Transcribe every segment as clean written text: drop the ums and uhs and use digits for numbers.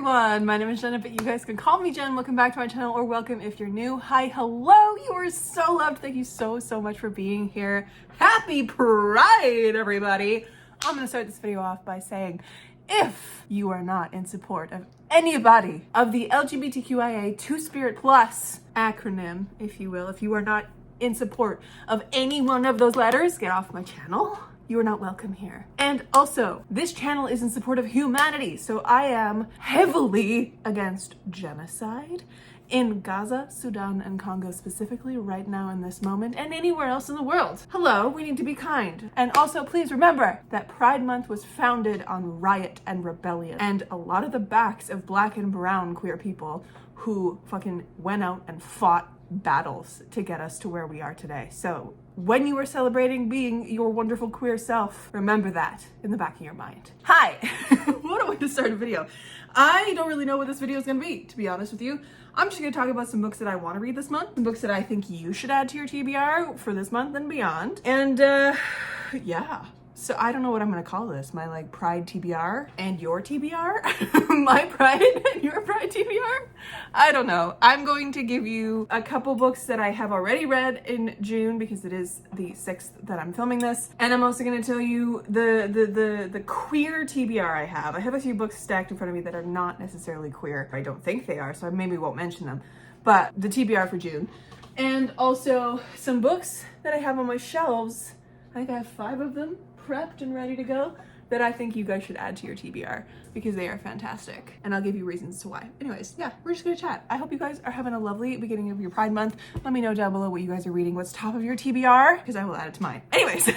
everyone, my name is Jenna, but you guys can call me Jen. Welcome back to my channel, or welcome if you're new. Hi, hello, you are so loved. Thank you so much for being here. Happy Pride, everybody. I'm gonna start this video off by saying, if you are not in support of anybody of the LGBTQIA Two-Spirit Plus acronym, if you will, if you are not in support of any one of those letters, get off my channel. You are not welcome here. And also, this channel is in support of humanity, so I am heavily against genocide in Gaza, Sudan, and Congo specifically right now in this moment, and anywhere else in the world. Hello, we need to be kind. And also, please remember that Pride Month was founded on riot and rebellion, and a lot of the backs of Black and brown queer people who fucking went out and fought battles to get us to where we are today. So when you are celebrating being your wonderful queer self, remember that in the back of your mind. Hi, what a way to start a video. I don't really know what this video is gonna be, to be honest with you. I'm just gonna talk about some books that I wanna read this month, some books that I think you should add to your TBR for this month and beyond. And yeah. So I don't know what I'm gonna call this. My like Pride TBR and your TBR? My Pride and your Pride TBR? I don't know. I'm going to give you a couple books that I have already read in June because it is the 6th that I'm filming this. And I'm also gonna tell you the queer TBR I have. I have a few books stacked in front of me that are not necessarily queer. I don't think they are, so I maybe won't mention them. But the TBR for June. And also some books that I have on my shelves. I think I have 5 of them prepped and ready to go that I think you guys should add to your TBR because they are fantastic, and I'll give you reasons to why. Anyways, yeah, we're just gonna chat. I hope you guys are having a lovely beginning of your Pride Month. Let me know down below what you guys are reading, what's top of your TBR, because I will add it to mine. Anyways,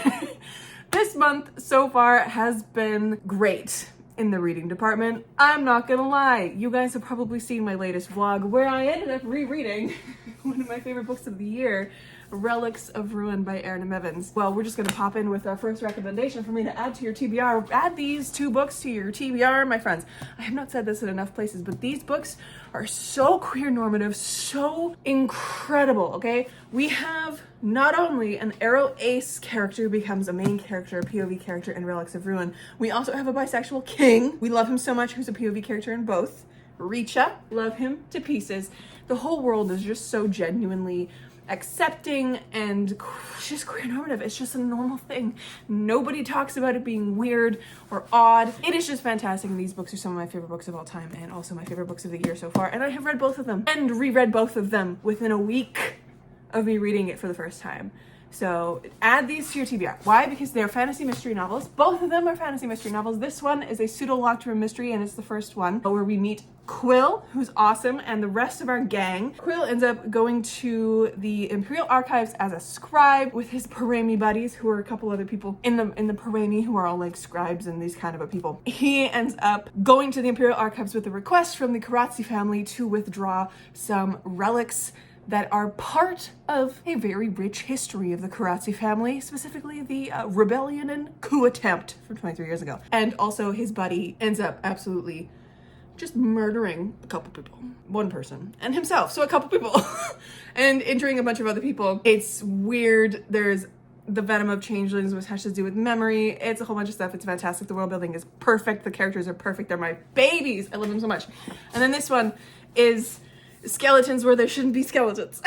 this month so far has been great in the reading department. I'm not gonna lie, you guys have probably seen my latest vlog where I ended up rereading one of my favorite books of the year, Relics of Ruin by Erin M. Evans. Well, we're just gonna pop in with our first recommendation for me to add to your TBR. Add these 2 books to your TBR, my friends. I have not said this in enough places, but these books are so queer normative, so incredible, okay? We have not only an aro ace character who becomes a main character, a POV character in Relics of Ruin, we also have a bisexual king. We love him so much, who's a POV character in both. Richa, love him to pieces. The whole world is just so genuinely accepting and just queer normative. It's just a normal thing. Nobody talks about it being weird or odd. It is just fantastic, and these books are some of my favorite books of all time and also my favorite books of the year so far, and I have read both of them and reread both of them within a week of me reading it for the first time. So add these to your TBR. Why? Because they're fantasy mystery novels. Both of them are fantasy mystery novels. This one is a pseudo-locked room mystery, and it's the first one where we meet Quill, who's awesome, and the rest of our gang. Quill ends up going to the Imperial Archives as a scribe with his Parami buddies, who are a couple other people in the Parami who are all like scribes and these kind of a people. He ends up going to the Imperial Archives with a request from the Karatzi family to withdraw some relics that are part of a very rich history of the Karatzi family, specifically the rebellion and coup attempt from 23 years ago. And also his buddy ends up absolutely just murdering a couple people. One person and himself, so a couple people. And injuring a bunch of other people. It's weird. There's the venom of changelings, which has to do with memory. It's a whole bunch of stuff. It's fantastic. The world building is perfect. The characters are perfect. They're my babies. I love them so much. And then this one is skeletons where there shouldn't be skeletons.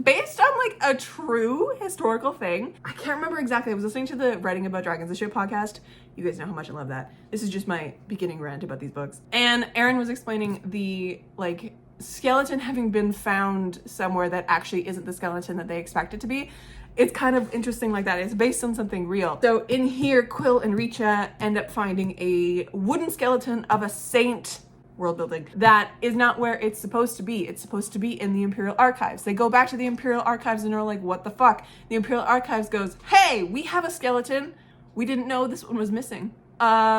Based on like a true historical thing. I can't remember exactly. I was listening to the Writing About Dragons the Ship podcast. You guys know how much I love that. This is just my beginning rant about these books. And Erin was explaining the like skeleton having been found somewhere that actually isn't the skeleton that they expect it to be. It's kind of interesting like that. It's based on something real. So in here, Quill and Richa end up finding a wooden skeleton of a saint, world building, that is not where it's supposed to be. It's supposed to be in the Imperial Archives. They go back to the Imperial Archives and are like, what the fuck? The Imperial Archives goes, hey, we have a skeleton. We didn't know this one was missing.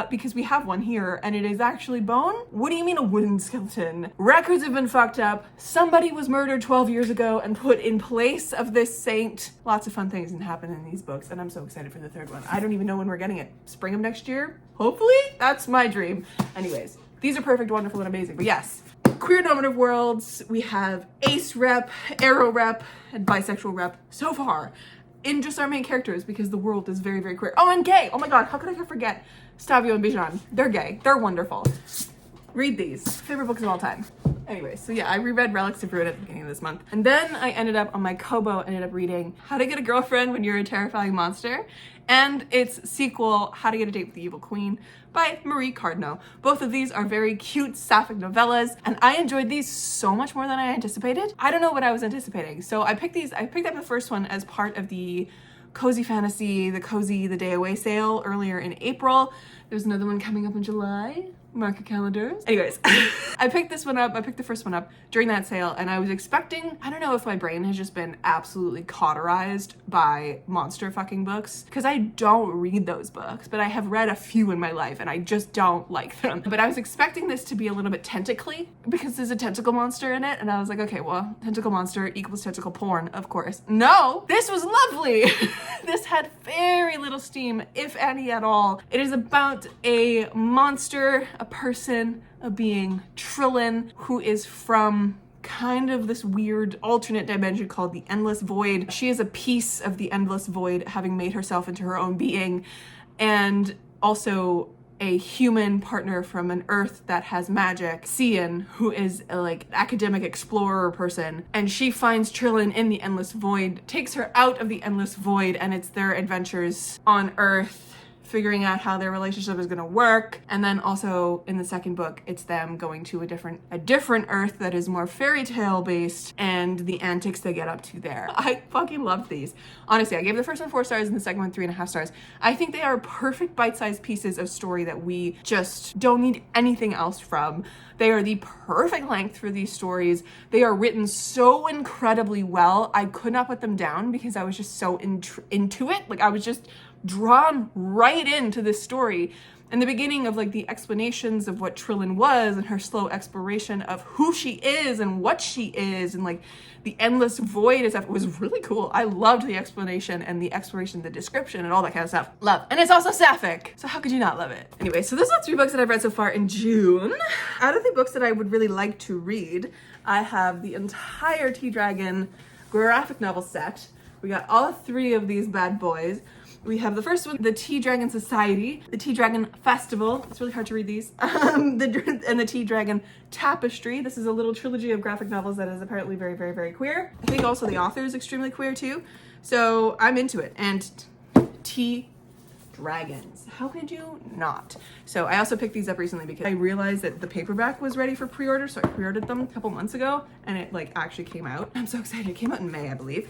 Because we have one here and it is actually bone? What do you mean a wooden skeleton? Records have been fucked up. Somebody was murdered 12 years ago and put in place of this saint. Lots of fun things can happen in these books, and I'm so excited for the 3rd one. I don't even know when we're getting it. Spring of next year? Hopefully? That's my dream. Anyways, these are perfect, wonderful, and amazing. But yes, queer normative worlds. We have ace rep, arrow rep, and bisexual rep so far in just our main characters because the world is very, very queer. Oh, and gay. Oh my God, how could I forget Stavio and Bijan? They're gay. They're wonderful. Read these. Favorite books of all time. Anyway, so yeah, I reread Relics of Ruin at the beginning of this month. And then I ended up on my Kobo, ended up reading How to Get a Girlfriend When You're a Terrifying Monster, and its sequel, How to Get a Date with the Evil Queen by Marie Cardinal. Both of these are very cute sapphic novellas, and I enjoyed these so much more than I anticipated. I don't know what I was anticipating. So I picked up the first one as part of the Cozy Fantasy, the Day Away sale earlier in April. There's another one coming up in July. Mark your calendars. Anyways, I picked the first one up during that sale, and I was expecting, I don't know if my brain has just been absolutely cauterized by monster fucking books, because I don't read those books, but I have read a few in my life, and I just don't like them. But I was expecting this to be a little bit tentacly, because there's a tentacle monster in it, and I was like, okay, well, tentacle monster equals tentacle porn, of course. No, this was lovely. This had very little steam, if any at all. It is about a monster, a person, a being, Trillin, who is from kind of this weird alternate dimension called the Endless Void. She is a piece of the Endless Void, having made herself into her own being, and also a human partner from an Earth that has magic, Cian, who is a like academic explorer person, and she finds Trillin in the Endless Void, takes her out of the Endless Void, and it's their adventures on Earth, figuring out how their relationship is going to work. And then also in the second book, it's them going to a different Earth that is more fairy tale based, and the antics they get up to there. I fucking loved these. Honestly, I gave the first one 4 stars and the second one 3.5 stars. I think they are perfect bite-sized pieces of story that we just don't need anything else from. They are the perfect length for these stories. They are written so incredibly well. I could not put them down because I was just so into it. Like, I was just drawn right into this story. And the beginning of like the explanations of what Trillin was, and her slow exploration of who she is and what she is, and like the Endless Void and stuff, was really cool. I loved the explanation and the exploration, the description, and all that kind of stuff. Love. And it's also sapphic, so how could you not love it? Anyway, so those are 3 books that I've read so far in June. Out of the books that I would really like to read, I have the entire T-Dragon graphic novel set. We got all 3 of these bad boys. We have the first one, the T-Dragon Society, the T-Dragon Festival, it's really hard to read these, and the T-Dragon Tapestry. This is a little trilogy of graphic novels that is apparently very, very, very queer. I think also the author is extremely queer too, so I'm into it. And T-Dragons, how could you not? So I also picked these up recently because I realized that the paperback was ready for pre-order, so I pre-ordered them a couple months ago, and it like actually came out. I'm so excited. It came out in May, I believe.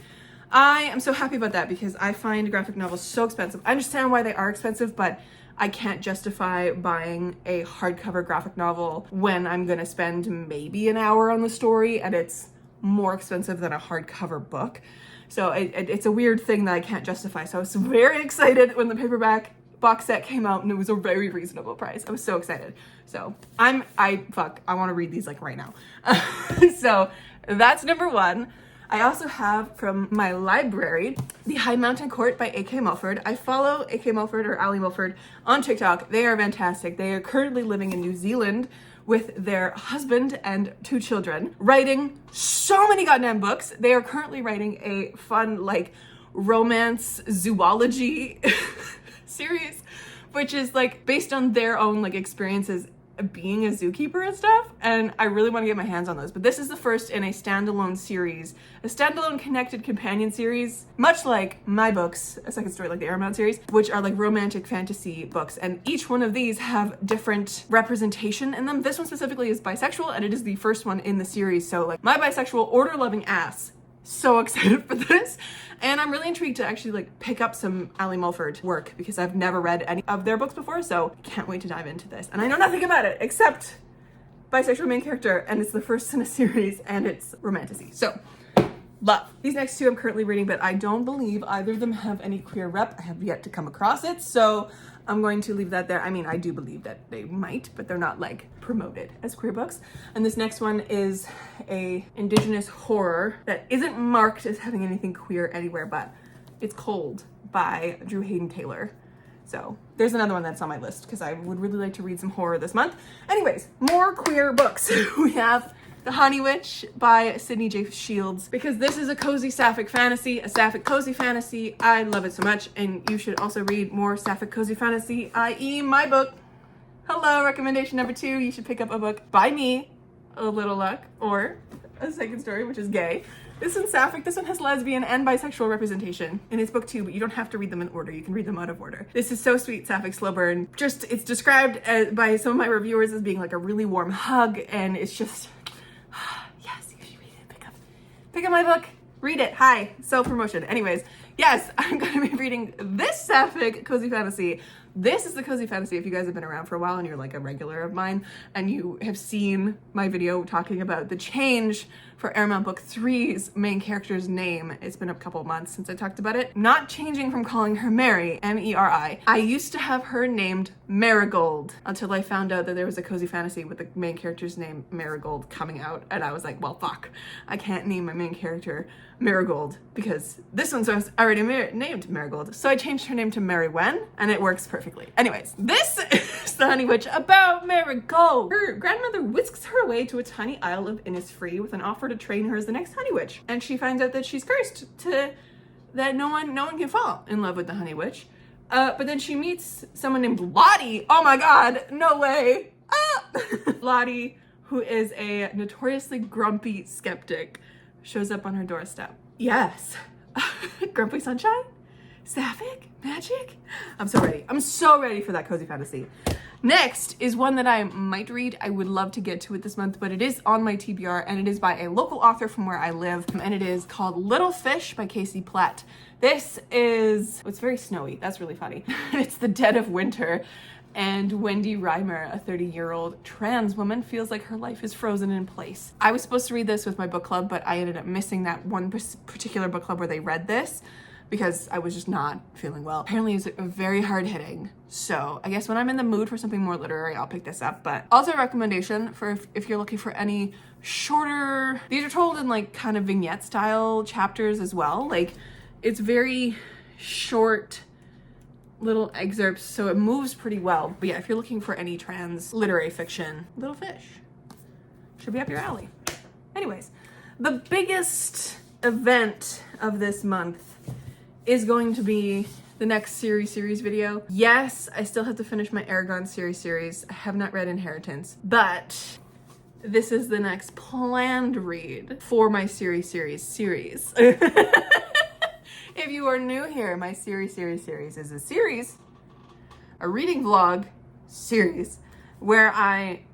I am so happy about that because I find graphic novels so expensive. I understand why they are expensive, but I can't justify buying a hardcover graphic novel when I'm gonna spend maybe an hour on the story and it's more expensive than a hardcover book. So it's a weird thing that I can't justify. So I was very excited when the paperback box set came out and it was a very reasonable price. I was so excited. So I want to read these like right now. So that's number 1. I also have from my library, The High Mountain Court by A.K. Mulford. I follow A.K. Mulford or Ali Mulford on TikTok. They are fantastic. They are currently living in New Zealand with their husband and 2 children, writing so many goddamn books. They are currently writing a fun, like, romance zoology series, which is like based on their own like experiences being a zookeeper and stuff, and I really want to get my hands on those. But this is the first in a standalone series, a standalone connected companion series, much like my books, A Second Story, like the Airmount series, which are like romantic fantasy books, and each one of these have different representation in them. This one specifically is bisexual, and it is the first one in the series, so like my bisexual order-loving ass, so excited for this. And I'm really intrigued to actually like pick up some Ali Mulford work because I've never read any of their books before, so I can't wait to dive into this. And I know nothing about it except bisexual main character, and it's the first in a series, and it's romantasy. So love. These next 2 I'm currently reading, but I don't believe either of them have any queer rep. I have yet to come across it, so I'm going to leave that there. I mean, I do believe that they might, but they're not like promoted as queer books. And this next one is a indigenous horror that isn't marked as having anything queer anywhere, but it's Cold by Drew Hayden Taylor. So there's another one that's on my list because I would really like to read some horror this month. Anyways, more queer books. We have The Honey Witch by Sydney J. Shields, because this is a cozy sapphic fantasy, a sapphic cozy fantasy. I love it so much, and you should also read more sapphic cozy fantasy, i.e. my book, Hello, recommendation number 2, you should pick up a book by me, A Little Luck, or A Second Story, which is gay. This one's sapphic, this one has lesbian and bisexual representation in its book too, but you don't have to read them in order, you can read them out of order. This is so sweet, sapphic slow burn. Just, it's described by some of my reviewers as being like a really warm hug, and it's just, yes, you should read it, pick up my book, read it, hi, self-promotion. Anyways, yes, I'm gonna be reading this sapphic cozy fantasy. This is the cozy fantasy. If you guys have been around for a while and you're like a regular of mine and you have seen my video talking about the change for Airmount Book 3's main character's name. It's been a couple of months since I talked about it. Not changing from calling her Mary, M-E-R-I. I used to have her named Marigold until I found out that there was a cozy fantasy with the main character's name Marigold coming out, and I was like, well, fuck. I can't name my main character Marigold because this one's already named Marigold. So I changed her name to Mary Wen, and it works perfectly. Anyways, this is the Honey Witch about Marigold. Her grandmother whisks her away to a tiny isle of Innisfree with an offer to train her as the next Honey Witch. And she finds out that she's cursed that no one can fall in love with the Honey Witch. But then she meets someone named Lottie. Oh my god, no way. Ah! Lottie, who is a notoriously grumpy skeptic, shows up on her doorstep. Yes. Grumpy sunshine? Sapphic? Magic? I'm so ready. I'm so ready for that cozy fantasy. Next is one that I might read. I would love to get to it this month, but it is on my TBR and it is by a local author from where I live, and it is called Little Fish by Casey Platt. This is, it's very snowy. That's really funny. It's the dead of winter, and Wendy Reimer, a 30-year-old trans woman, feels like her life is frozen in place. I was supposed to read this with my book club, but I ended up missing that one particular book club where they read this because I was just not feeling well. Apparently it's very hard-hitting, so I guess when I'm in the mood for something more literary, I'll pick this up. But also a recommendation for if you're looking for any shorter, these are told in like kind of vignette style chapters as well. Like, it's very short little excerpts, so it moves pretty well. But yeah, if you're looking for any trans literary fiction, Little Fish should be up your alley. Anyways, the biggest event of this month is going to be the next series video. Yes, I still have to finish my Aragon series. I have not read Inheritance, but this is the next planned read for my series. If you are new here, my series is a series, a reading vlog series, where I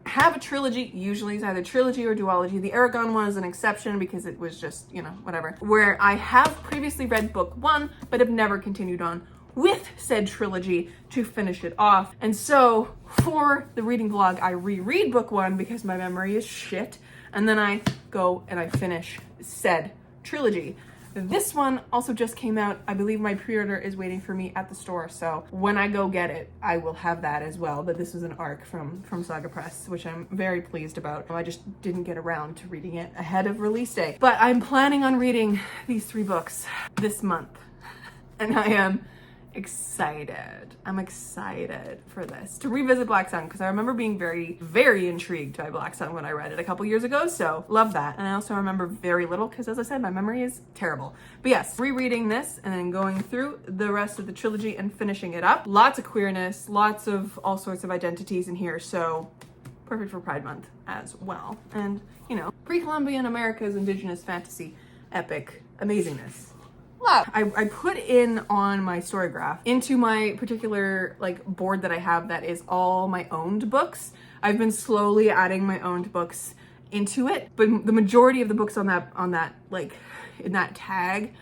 have a trilogy. Usually it's either trilogy or duology. The Aragon one is an exception because it was just, you know, whatever. Where I have previously read book 1, but have never continued on with said trilogy to finish it off. And so for the reading vlog, I reread book 1 because my memory is shit. And then I go and I finish said trilogy. This one also just came out. I believe my pre-order is waiting for me at the store, so when I go get it, I will have that as well. But this was an ARC from Saga Press, which I'm very pleased about. I just didn't get around to reading it ahead of release day. But I'm planning on reading these 3 books this month, and I am excited. I'm excited for this, to revisit Black Sun, because I remember being very, very intrigued by Black Sun when I read it a couple years ago, so love that. And I also remember very little, because as I said, my memory is terrible. But yes, rereading this and then going through the rest of the trilogy and finishing it up. Lots of queerness, lots of all sorts of identities in here, so perfect for Pride Month as well. And, you know, pre-Columbian America's indigenous fantasy epic amazingness. I put in on my Storygraph into my particular like board that I have that is all my owned books. I've been slowly adding my owned books into it, but the majority of the books on that like in that tag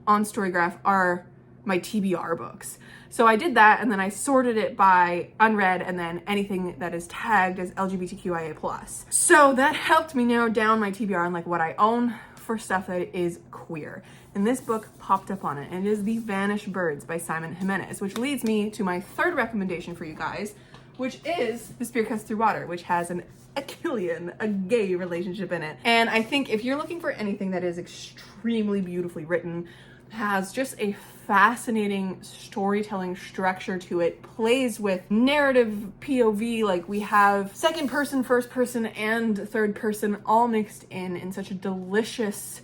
on Storygraph are my TBR books. So I did that, and then I sorted it by unread and then anything that is tagged as LGBTQIA+. So that helped me narrow down my TBR and like what I own for stuff that is queer. And this book popped up on it, and it is The Vanished Birds by Simon Jimenez, which leads me to my third recommendation for you guys, which is The Spear Cuts Through Water, which has a gay relationship in it. And I think if you're looking for anything that is extremely beautifully written, has just a fascinating storytelling structure to it, plays with narrative POV, like we have second person, first person, and third person all mixed in such a delicious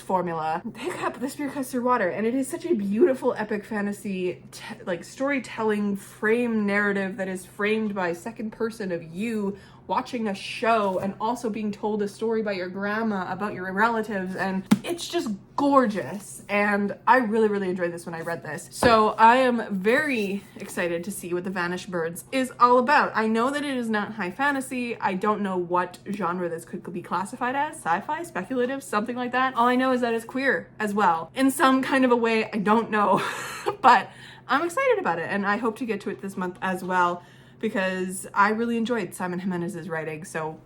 formula. Pick up The Spear Cuts Through Water, and it is such a beautiful epic fantasy like storytelling frame narrative that is framed by second person of you watching a show and also being told a story by your grandma about your relatives, and it's just gorgeous. And I really enjoyed this when I read this. So I am very excited to see what The Vanished Birds is all about. I know that it is not high fantasy. I don't know what genre this could be classified as, sci-fi, speculative, something like that. All I know is that it's queer as well, in some kind of a way. I don't know, but I'm excited about it, and I hope to get to it this month as well, because I really enjoyed Simon Jimenez's writing. So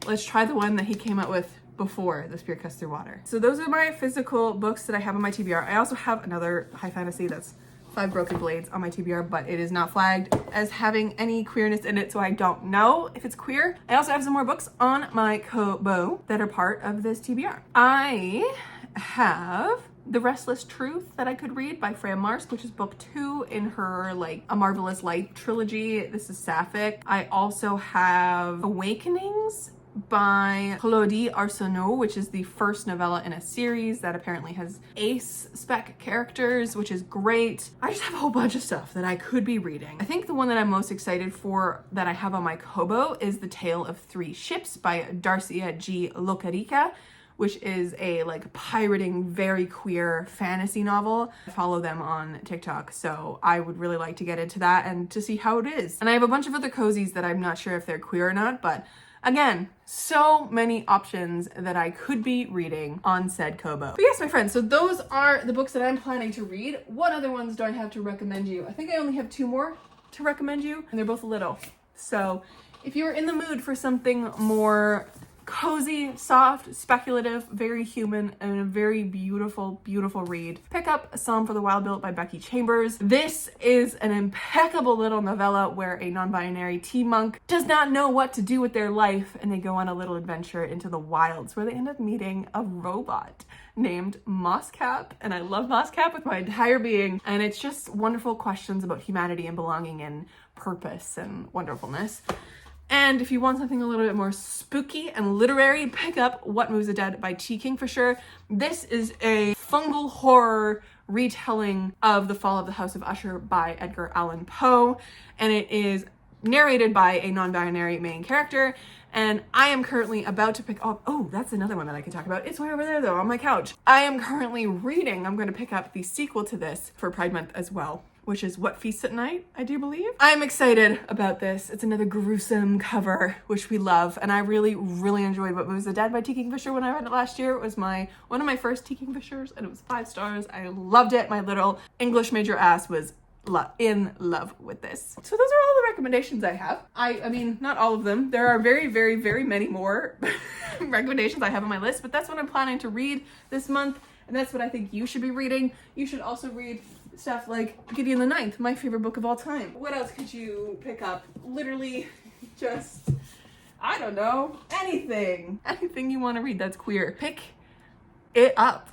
let's try the one that he came out with before The Spear Cuts Through Water. So those are my physical books that I have on my TBR. I also have another high fantasy that's 5 Broken Blades on my TBR, but it is not flagged as having any queerness in it, so I don't know if it's queer. I also have some more books on my Kobo that are part of this TBR. I have The Restless Truth that I could read by Freya Marsk, which is book 2 in her like A Marvelous Light trilogy. This is sapphic. I also have Awakenings by Claudie Arsenault, which is the first novella in a series that apparently has ace spec characters, which is great. I just have a whole bunch of stuff that I could be reading. I think the one that I'm most excited for that I have on my Kobo is The Tale of Three Ships by Darcia G. Locarica, which is a like pirating, very queer fantasy novel. I follow them on TikTok, so I would really like to get into that and to see how it is. And I have a bunch of other cozies that I'm not sure if they're queer or not, but again, so many options that I could be reading on said Kobo. But yes, my friends, so those are the books that I'm planning to read. What other ones do I have to recommend you? I think I only have 2 more to recommend you, and they're both little. So if you're in the mood for something more cozy, soft, speculative, very human, and a very beautiful read, pick up A Psalm for the Wild Built by Becky Chambers. This is an impeccable little novella where a non-binary tea monk does not know what to do with their life, and they go on a little adventure into the wilds where they end up meeting a robot named Mosscap. And I love Mosscap with my entire being, and it's just wonderful questions about humanity and belonging and purpose and wonderfulness. And if you want something a little bit more spooky and literary, pick up What Moves the Dead by T. Kingfisher. This is a fungal horror retelling of The Fall of the House of Usher by Edgar Allan Poe, and it is narrated by a non-binary main character. And I am currently about to pick up, oh, that's another one that I could talk about. It's way over there though, on my couch. I am currently reading, I'm going to pick up the sequel to this for Pride Month as well, which is What Feasts at Night, I do believe. I'm excited about this. It's another gruesome cover, which we love. And I really enjoyed What Moves the Dead by T. Kingfisher when I read it last year. It was one of my first T. Kingfishers, and it was 5 stars. I loved it. My little English major ass was in love with this. So those are all the recommendations I have. I mean, not all of them. There are very many more recommendations I have on my list, but that's what I'm planning to read this month. And that's what I think you should be reading. You should also read stuff like Gideon the Ninth, my favorite book of all time. What else could you pick up? Literally just, I don't know, anything you want to read that's queer. Pick it up.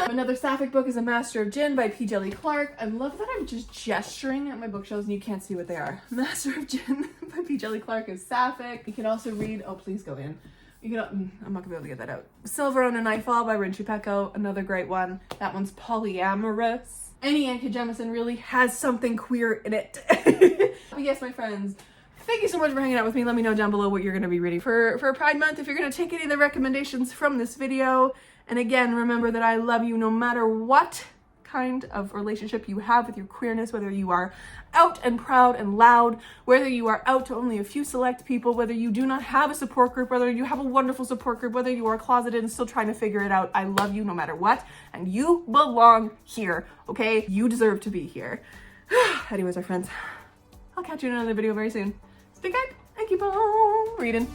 Another sapphic book is A Master of Gin by P. Djeli Clark. I love that I'm just gesturing at my bookshelves and you can't see what they are. Master of Gin by P. Djeli Clark is sapphic. You can also read, oh please go in. I'm not gonna be able to get that out. Silver on a Nightfall by Rin Chupeco, another great one. That one's polyamorous. Any Anka Jemison really has something queer in it. But yes, my friends, thank you so much for hanging out with me. Let me know down below what you're gonna be reading for Pride Month, if you're gonna take any of the recommendations from this video. And again, remember that I love you no matter what kind of relationship you have with your queerness, whether you are out and proud and loud, whether you are out to only a few select people, whether you do not have a support group, whether you have a wonderful support group, whether you are closeted and still trying to figure it out. I love you no matter what, and you belong here, okay? You deserve to be here. Anyways, my friends, I'll catch you in another video very soon. Stay kind and keep on reading.